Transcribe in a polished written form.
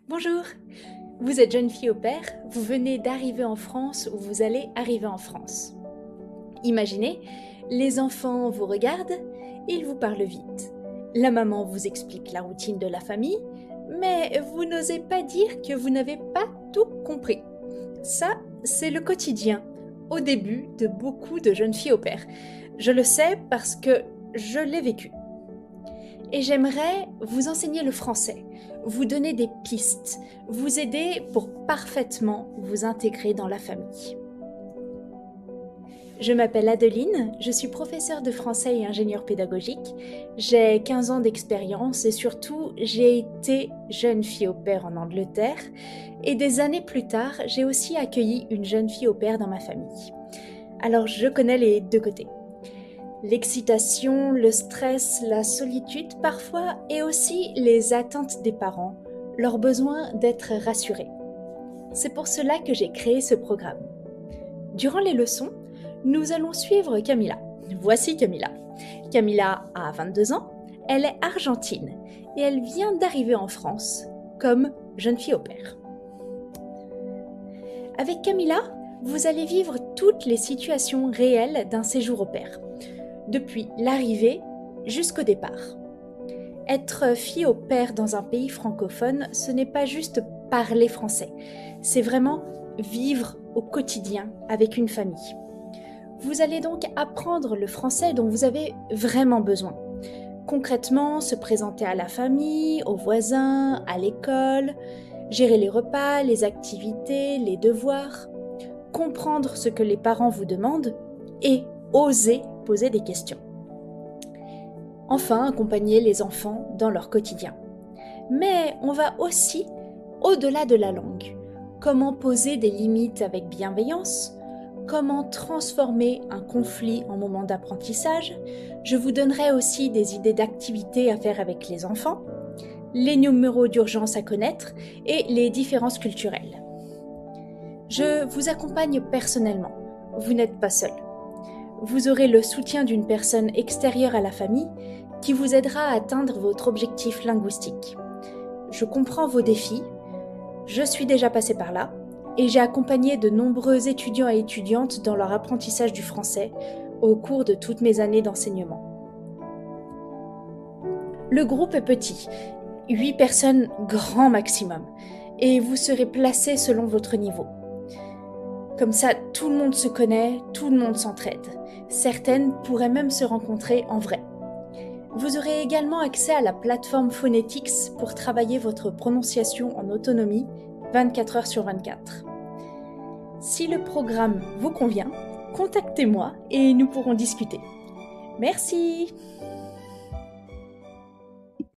Bonjour, vous êtes jeune fille au pair, vous venez d'arriver en France ou vous allez arriver en France. Imaginez, les enfants vous regardent, ils vous parlent vite. La maman vous explique la routine de la famille, mais vous n'osez pas dire que vous n'avez pas tout compris. Ça, c'est le quotidien, au début de beaucoup de jeunes filles au pair. Je le sais parce que je l'ai vécu. Et j'aimerais vous enseigner le français, vous donner des pistes, vous aider pour parfaitement vous intégrer dans la famille. Je m'appelle Adeline, je suis professeure de français et ingénieure pédagogique. J'ai 15 ans d'expérience et surtout, j'ai été jeune fille au pair en Angleterre. Et des années plus tard, j'ai aussi accueilli une jeune fille au pair dans ma famille. Alors je connais les deux côtés. L'excitation, le stress, la solitude parfois et aussi les attentes des parents, leur besoin d'être rassurés. C'est pour cela que j'ai créé ce programme. Durant les leçons, nous allons suivre Camilla. Voici Camilla. Camilla a 22 ans, elle est argentine et elle vient d'arriver en France comme jeune fille au pair. Avec Camilla, vous allez vivre toutes les situations réelles d'un séjour au pair, depuis l'arrivée jusqu'au départ. Être fille au pair dans un pays francophone, ce n'est pas juste parler français, c'est vraiment vivre au quotidien avec une famille. Vous allez donc apprendre le français dont vous avez vraiment besoin. Concrètement, se présenter à la famille, aux voisins, à l'école, gérer les repas, les activités, les devoirs, comprendre ce que les parents vous demandent et oser poser des questions. Enfin, accompagner les enfants dans leur quotidien. Mais on va aussi au-delà de la langue. Comment poser des limites avec bienveillance? Comment transformer un conflit en moment d'apprentissage? Je vous donnerai aussi des idées d'activités à faire avec les enfants, les numéros d'urgence à connaître et les différences culturelles. Je vous accompagne personnellement. Vous n'êtes pas seul. Vous aurez le soutien d'une personne extérieure à la famille qui vous aidera à atteindre votre objectif linguistique. Je comprends vos défis, je suis déjà passée par là et j'ai accompagné de nombreux étudiants et étudiantes dans leur apprentissage du français au cours de toutes mes années d'enseignement. Le groupe est petit, 8 personnes grand maximum, et vous serez placés selon votre niveau. Comme ça, tout le monde se connaît, tout le monde s'entraide. Certaines pourraient même se rencontrer en vrai. Vous aurez également accès à la plateforme Phonetics pour travailler votre prononciation en autonomie 24 heures sur 24. Si le programme vous convient, contactez-moi et nous pourrons discuter. Merci!